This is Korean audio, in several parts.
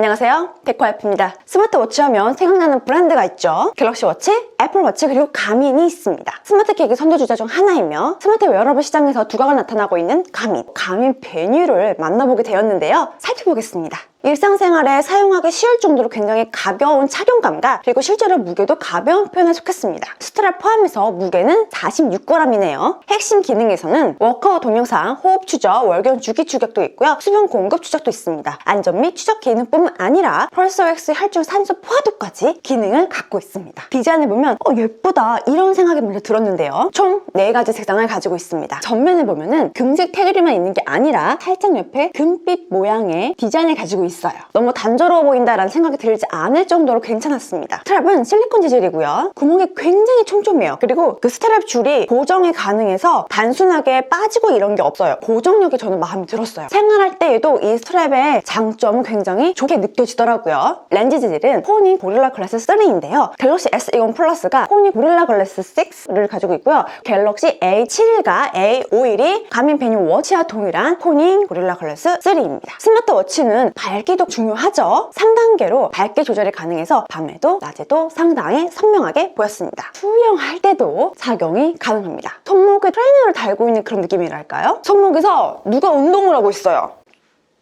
안녕하세요, 데코와이프입니다. 스마트워치 하면 생각나는 브랜드가 있죠. 갤럭시워치, 애플워치, 그리고 가민이 있습니다. 스마트 케이크 선두주자 중 하나이며 스마트 웨어러블 시장에서 두각을 나타나고 있는 가민. 가민 베뉴를 만나보게 되었는데요. 살펴보겠습니다. 일상생활에 사용하기 쉬울 정도로 굉장히 가벼운 착용감과 그리고 실제로 무게도 가벼운 편에 속했습니다. 스트랩 포함해서 무게는 46g이네요. 핵심 기능에서는 워커아웃 동영상, 호흡 추적, 월경 주기 추격도 있고요. 수분 공급 추적도 있습니다. 안전 및 추적 기능뿐만 아니라 펄스 OX 혈중 산소 포화도까지 기능을 갖고 있습니다. 디자인을 보면 예쁘다 이런 생각이 먼저 들었는데요. 총 4가지 색상을 가지고 있습니다. 전면에 보면은 금색 테두리만 있는 게 아니라 살짝 옆에 금빛 모양의 디자인을 가지고 있어요. 너무 단조로워 보인다라는 생각이 들지 않을 정도로 괜찮았습니다. 스트랩은 실리콘 재질이고요. 구멍이 굉장히 촘촘해요. 그리고 그 스트랩 줄이 고정이 가능해서 단순하게 빠지고 이런 게 없어요. 고정력이 저는 마음에 들었어요. 생활할 때에도 이 스트랩의 장점은 굉장히 좋게 느껴지더라고요. 렌즈 재질은 코니 고릴라 글래스 3인데요. 갤럭시 S20 플러스가 코니 고릴라 글래스 6를 가지고 있고요. 갤럭시 A71과 A51이 가민 베뉴 워치와 동일한 코니 고릴라 글래스 3입니다. 스마트워치는 밝기도 중요하죠. 3단계로 밝기 조절이 가능해서 밤에도 낮에도 상당히 선명하게 보였습니다. 수영할 때도 착용이 가능합니다. 손목에 트레이너를 달고 있는 그런 느낌이랄까요? 손목에서 누가 운동을 하고 있어요.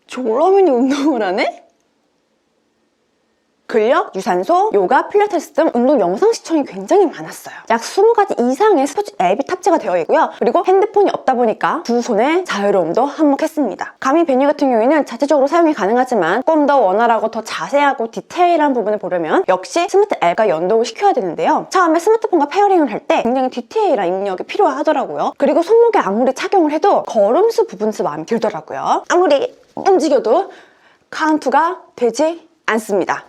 졸라맨이 운동을 하네? 근력, 유산소, 요가, 필라테스 등 운동 영상 시청이 굉장히 많았어요. 약 20가지 이상의 스포츠 앱이 탑재가 되어 있고요. 그리고 핸드폰이 없다 보니까 두 손의 자유로움도 한몫했습니다. 가민 베뉴 같은 경우에는 자체적으로 사용이 가능하지만 좀 더 원활하고 더 자세하고 디테일한 부분을 보려면 역시 스마트 앱과 연동을 시켜야 되는데요. 처음에 스마트폰과 페어링을 할 때 굉장히 디테일한 입력이 필요하더라고요. 그리고 손목에 아무리 착용을 해도 걸음수 부분에서 마음에 들더라고요. 아무리 움직여도 카운트가 되지 않습니다.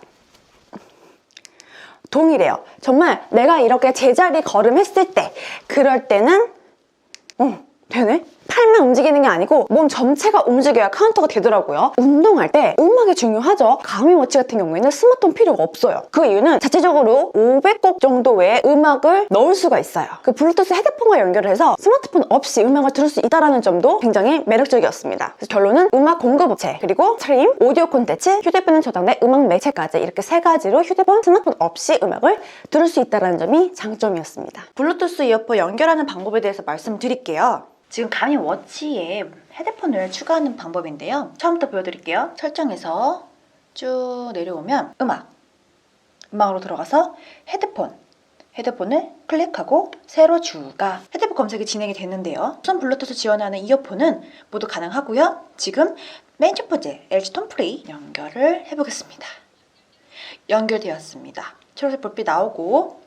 동일해요. 정말 내가 이렇게 제자리 걸음했을 때 그럴 때는 되네? 팔만 움직이는 게 아니고 몸 전체가 움직여야 카운터가 되더라고요. 운동할 때 음악이 중요하죠. 가민 워치 같은 경우에는 스마트폰 필요가 없어요. 그 이유는 자체적으로 500곡 정도의 음악을 넣을 수가 있어요. 그 블루투스 헤드폰과 연결을 해서 스마트폰 없이 음악을 들을 수 있다는 점도 굉장히 매력적이었습니다. 그래서 결론은 음악 공급 업체, 그리고 스트림, 오디오 콘텐츠, 휴대폰에 저장된 음악 매체까지 이렇게 3가지로 휴대폰, 스마트폰 없이 음악을 들을 수 있다는 점이 장점이었습니다. 블루투스 이어폰 연결하는 방법에 대해서 말씀드릴게요. 지금 가민 워치에 헤드폰을 추가하는 방법인데요. 처음부터 보여드릴게요. 설정에서 쭉 내려오면 음악으로 들어가서 헤드폰을 클릭하고 새로 추가, 헤드폰 검색이 진행이 됐는데요. 우선 블루투스 지원하는 이어폰은 모두 가능하고요. 지금 맨 첫 번째 LG 톰프리 연결을 해보겠습니다. 연결되었습니다. 초록색 불빛 나오고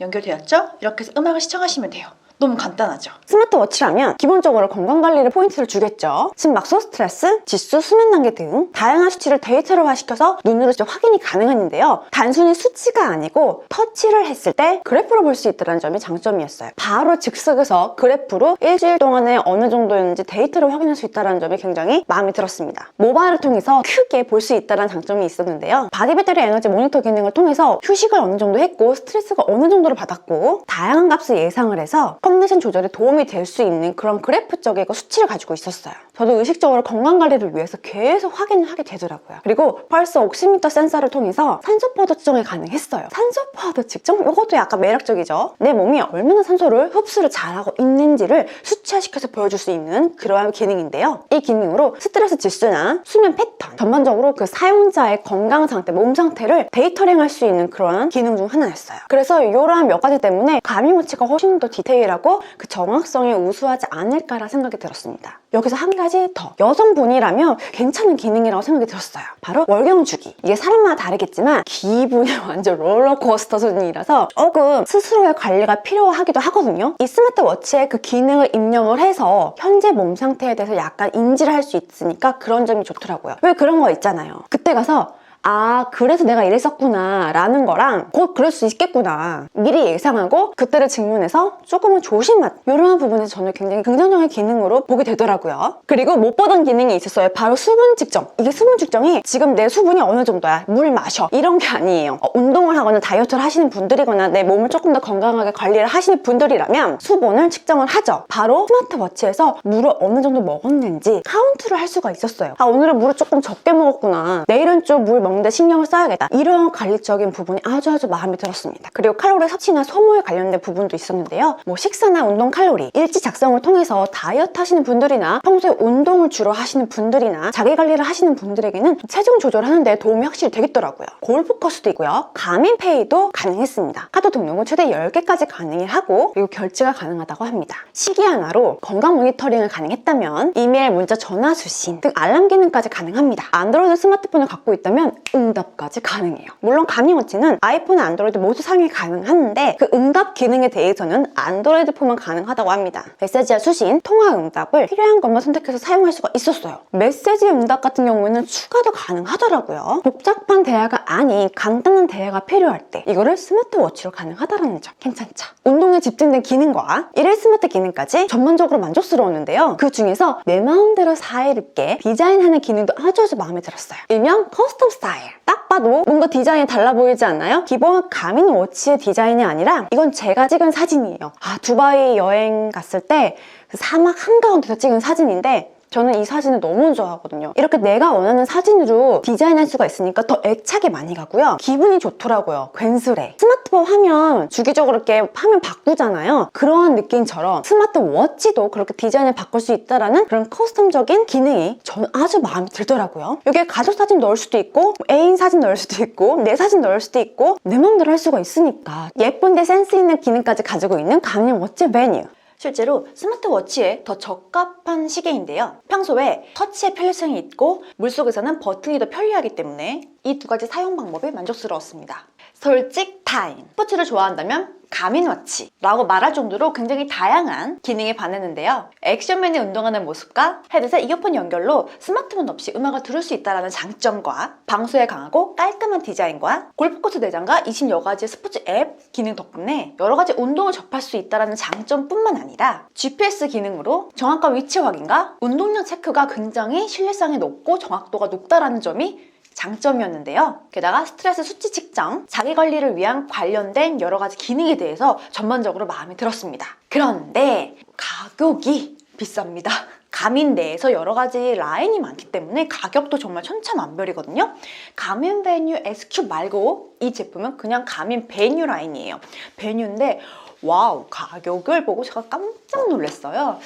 연결되었죠? 이렇게 해서 음악을 시청하시면 돼요. 너무 간단하죠? 스마트워치라면 기본적으로 건강관리를 포인트를 주겠죠. 심박수, 스트레스, 지수, 수면 단계 등 다양한 수치를 데이터화시켜서 눈으로 직접 확인이 가능한데요. 단순히 수치가 아니고 터치를 했을 때 그래프로 볼 수 있다는 점이 장점이었어요. 바로 즉석에서 그래프로 일주일 동안에 어느 정도였는지 데이터를 확인할 수 있다는 점이 굉장히 마음에 들었습니다. 모바일을 통해서 크게 볼 수 있다는 장점이 있었는데요. 바디 배터리 에너지 모니터 기능을 통해서 휴식을 어느 정도 했고 스트레스가 어느 정도를 받았고 다양한 값을 예상을 해서 컨디션 조절에 도움이 될 수 있는 그런 그래프적이고 수치를 가지고 있었어요. 저도 의식적으로 건강관리를 위해서 계속 확인을 하게 되더라고요. 그리고 펄스 옥시미터 센서를 통해서 산소 포화도 측정이 가능했어요. 산소 포화도 측정? 이것도 약간 매력적이죠. 내 몸이 얼마나 산소를 흡수를 잘하고 있는지를 수치화시켜서 보여줄 수 있는 그러한 기능인데요. 이 기능으로 스트레스 지수나 수면 패턴, 전반적으로 그 사용자의 건강 상태, 몸 상태를 데이터링할 수 있는 그러한 기능 중 하나였어요. 그래서 이러한 몇 가지 때문에 가민 워치가 훨씬 더 디테일하고 그 정확성이 우수하지 않을까라 생각이 들었습니다. 여기서 한 가지 더, 여성분이라면 괜찮은 기능이라고 생각이 들었어요. 바로 월경 주기. 이게 사람마다 다르겠지만 기분이 완전 롤러코스터 수준이라서 조금 스스로의 관리가 필요하기도 하거든요. 이 스마트워치에 그 기능을 입력을 해서 현재 몸 상태에 대해서 약간 인지를 할 수 있으니까 그런 점이 좋더라고요. 왜 그런 거 있잖아요. 그때 가서 아, 그래서 내가 이랬었구나 라는 거랑 곧 그럴 수 있겠구나 미리 예상하고 그때를 직면해서 조금은 조심한 이런 부분에서 저는 굉장히 긍정적인 기능으로 보게 되더라고요. 그리고 못 보던 기능이 있었어요. 바로 수분 측정. 이게 수분 측정이 지금 내 수분이 어느 정도야, 물 마셔, 이런 게 아니에요. 운동을 하거나 다이어트를 하시는 분들이거나 내 몸을 조금 더 건강하게 관리를 하시는 분들이라면 수분을 측정을 하죠. 바로 스마트워치에서 물을 어느 정도 먹었는지 카운트를 할 수가 있었어요. 아, 오늘은 물을 조금 적게 먹었구나, 내일은 좀 물 먹는데 신경을 써야겠다, 이런 관리적인 부분이 아주 마음에 들었습니다. 그리고 칼로리 섭취나 소모에 관련된 부분도 있었는데요. 뭐 식사나 운동 칼로리, 일지 작성을 통해서 다이어트 하시는 분들이나 평소에 운동을 주로 하시는 분들이나 자기 관리를 하시는 분들에게는 체중 조절하는데 도움이 확실히 되겠더라고요. 골프커스도 있고요. 가민페이도 가능했습니다. 카드 등록은 최대 10개까지 가능하고 그리고 결제가 가능하다고 합니다. 시계 하나로 건강 모니터링을 가능했다면 이메일, 문자, 전화 수신 등 알람 기능까지 가능합니다. 안드로이드 스마트폰을 갖고 있다면 응답까지 가능해요. 물론 가민워치는 아이폰, 안드로이드 모두 사용이 가능한데 그 응답 기능에 대해서는 안드로이드 폰만 가능하다고 합니다. 메시지와 수신, 통화 응답을 필요한 것만 선택해서 사용할 수가 있었어요. 메시지 응답 같은 경우에는 추가도 가능하더라고요. 복잡한 대화가 아닌 간단한 대화가 필요할 때 이거를 스마트워치로 가능하다는 점 괜찮죠? 운동에 집중된 기능과 일일 스마트 기능까지 전반적으로 만족스러웠는데요. 그 중에서 내 마음대로 스타일 있게 디자인하는 기능도 아주 마음에 들었어요. 일명 커스텀 스타일. 딱 봐도 뭔가 디자인이 달라 보이지 않나요? 기본 가민워치의 디자인이 아니라 이건 제가 찍은 사진이에요. 두바이 여행 갔을 때 그 사막 한가운데서 찍은 사진인데 저는 이 사진을 너무 좋아하거든요. 이렇게 내가 원하는 사진으로 디자인할 수가 있으니까 더 애착이 많이 가고요. 기분이 좋더라고요. 괜스레. 스마트폰 화면 주기적으로 이렇게 화면 바꾸잖아요. 그런 느낌처럼 스마트워치도 그렇게 디자인을 바꿀 수 있다라는 그런 커스텀적인 기능이 저는 아주 마음에 들더라고요. 여기에 가족 사진 넣을 수도 있고 애인 사진 넣을 수도 있고 내 사진 넣을 수도 있고 내 마음대로 할 수가 있으니까 예쁜데 센스 있는 기능까지 가지고 있는 가민워치 베뉴. 실제로 스마트워치에 더 적합한 시계인데요. 평소에 터치의 편리성이 있고 물속에서는 버튼이 더 편리하기 때문에 이 두 가지 사용 방법이 만족스러웠습니다. 솔직 타임! 스포츠를 좋아한다면 가민워치라고 말할 정도로 굉장히 다양한 기능이 반했는데요. 액션맨이 운동하는 모습과 헤드셋 이어폰 연결로 스마트폰 없이 음악을 들을 수 있다는 장점과 방수에 강하고 깔끔한 디자인과 골프코스 내장과 20여 가지의 스포츠 앱 기능 덕분에 여러 가지 운동을 접할 수 있다는 장점뿐만 아니라 GPS 기능으로 정확한 위치 확인과 운동량 체크가 굉장히 신뢰성이 높고 정확도가 높다는 점이 장점이었는데요. 게다가 스트레스 수치 측정, 자기 관리를 위한 관련된 여러 가지 기능에 대해서 전반적으로 마음에 들었습니다. 그런데 가격이 비쌉니다. 가민 내에서 여러 가지 라인이 많기 때문에 가격도 정말 천차만별이거든요. 가민 베뉴 SQ 말고 이 제품은 그냥 가민 베뉴 라인이에요. 베뉴인데 와우, 가격을 보고 제가 깜짝 놀랐어요.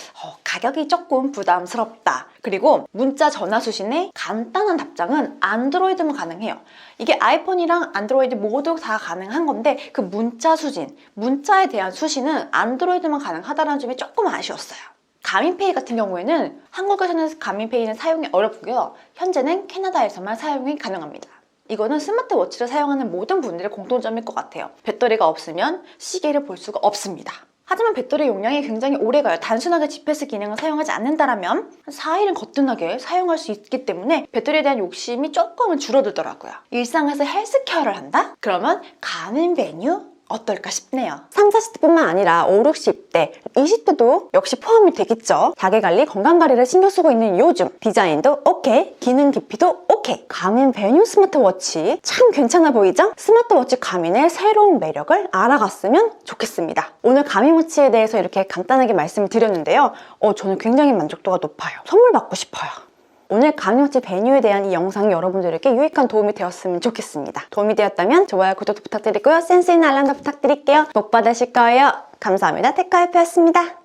가격이 조금 부담스럽다. 그리고 문자 전화 수신의 간단한 답장은 안드로이드만 가능해요. 이게 아이폰이랑 안드로이드 모두 다 가능한 건데 그 문자 수신, 문자에 대한 수신은 안드로이드만 가능하다는 점이 조금 아쉬웠어요. 가민페이 같은 경우에는 한국에서는 가민페이는 사용이 어렵고요. 현재는 캐나다에서만 사용이 가능합니다. 이거는 스마트워치를 사용하는 모든 분들의 공통점일 것 같아요. 배터리가 없으면 시계를 볼 수가 없습니다. 하지만 배터리 용량이 굉장히 오래가요. 단순하게 GPS 기능을 사용하지 않는다면 한 4일은 거뜬하게 사용할 수 있기 때문에 배터리에 대한 욕심이 조금은 줄어들더라고요. 일상에서 헬스케어를 한다? 그러면 가민 베뉴? 어떨까 싶네요. 3, 40대뿐만 아니라 5, 60대, 20대도 역시 포함이 되겠죠. 자기관리, 건강관리를 신경 쓰고 있는 요즘 디자인도 오케이, 기능 깊이도 오케이. 가민 베뉴 스마트워치 참 괜찮아 보이죠? 스마트워치 가민의 새로운 매력을 알아갔으면 좋겠습니다. 오늘 가민워치에 대해서 이렇게 간단하게 말씀을 드렸는데요. 저는 굉장히 만족도가 높아요. 선물 받고 싶어요. 오늘 가민워치 베뉴에 대한 이 영상이 여러분들에게 유익한 도움이 되었으면 좋겠습니다. 도움이 되었다면 좋아요, 구독도 부탁드리고요. 센스 있는 알람도 부탁드릴게요. 복 받으실 거예요. 감사합니다. 테크와이프였습니다.